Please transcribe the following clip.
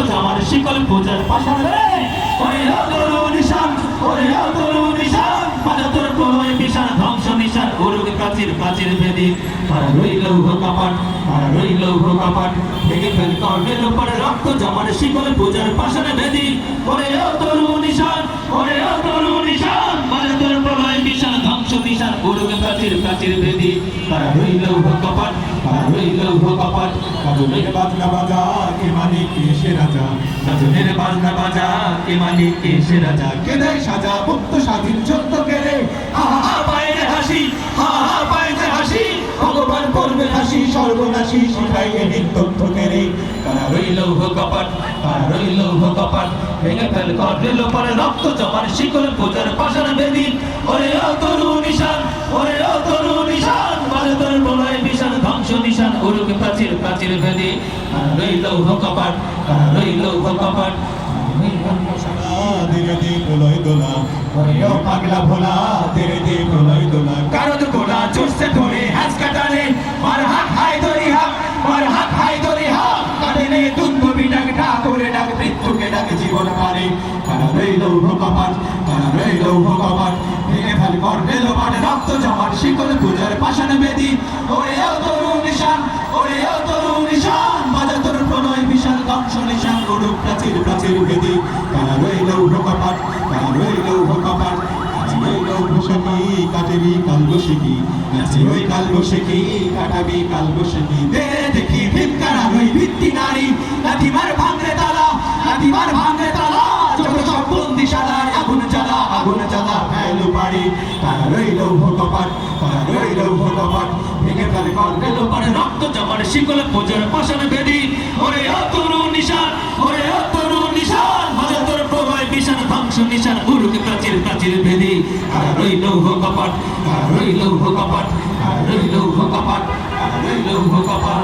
জমার শিকল পূজার পাশারে ওরে তরু নিশান ওরে তরু নিশান বাজাতর প্রলয় বিশাল ধ্বংস নিশান উরুক প্রাচীর প্রাচীর ভেদি আর রইল কপাট আর রইল কপাট ভেঙে ফেল কর্ণের উপরে রক্ত জমার শিকল পূজার পাশারে ভেদি ওরে তরু নিশান ওরে তরু নিশান বাজাতর প্রলয় বিশাল ধ্বংস নিশান উরুক প্রাচীর প্রাচীর ভেদি আর রইল কপাট আর রইল কপাট কাজনের বাজনা বাজা কে মালিক কে সে রাজা কাজনের বাজনা বাজা কে মালিক কে সে রাজা কে দেয় সাজা মুক্ত স্বাধীন যুদ্ধ কেড়ে হা হা পায়ে হাসি হা হা পায়ে হাসি ভগবান করবে হাসি সর্বনাশী শিখাই এনে তথ্য কেড়ে কারা রইল কপাট কারা রইল কপাট ভেঙে ফেল কর্ণের উপরে রক্ত জমার শিকল পূজার পাশার বেদি ওরে তরু নিশান ওরে তরু নিশান বাজাতর প্রলয় বিশাল ধ্বংস নিশান উরুক প্রাচীর প্রাচীর ভেদি কারা রইল কপাট কারা রইল কপাট ধীরে ধীরে প্রলয় দোলা ওরেও পাগলা ভোলা ধীরে ধীরে প্রলয় দোলা কারদ গোলা চুষছে ধরে হাজ কাটালে মার হাত হাই ধরি হাত মার হাত হাই ধরি হাত কাটেনে দুন্দবি ডাক ডাক করে ডাক মৃত্যুকে ডাক জীবন পারে কারা রইল কপাট কারা রইল কপাট ভেঙে ফেল কর্ণের লোপাট রক্ত জমাট শিকল পূজার পাষাণ বেদি ওরেও তরু নিশান ওরেও তরু নিশান বাজাতর প্রলয় বিশাল ধ্বংস নিশান উড়ুক প্রাচীর প্রাচীর ভেদি কারা রইল কপাট কারা রইল কপাট কাটাবি কাল বসেকি নাচি ওই কাল বসেকি কাটাবি কাল বসেকি দে দেখি ভিক্ষারা ওই ভিত্তি নারী লাঠিমার ভাঙরে তালা লাঠিমার ভাঙরে তালা যত সব বন্দিশালায় আগুন জ্বালা ফেলু পারি তারা রইল কপাট তারা রইল কপাট ভেঙে ফেলে কর্ণের লোপারে রক্ত জমার শিকল পূজার পাশার বেদি ওরে তরু নিশান ওরে তরু নিশান বাজাতর প্রলয় বিশাল ধ্বংস নিশান উরুক প্রাচীর প্রাচীর ভেদি আর রইল কপাট আর রইল কপাট আর রইল কপাট আর রইল কপাট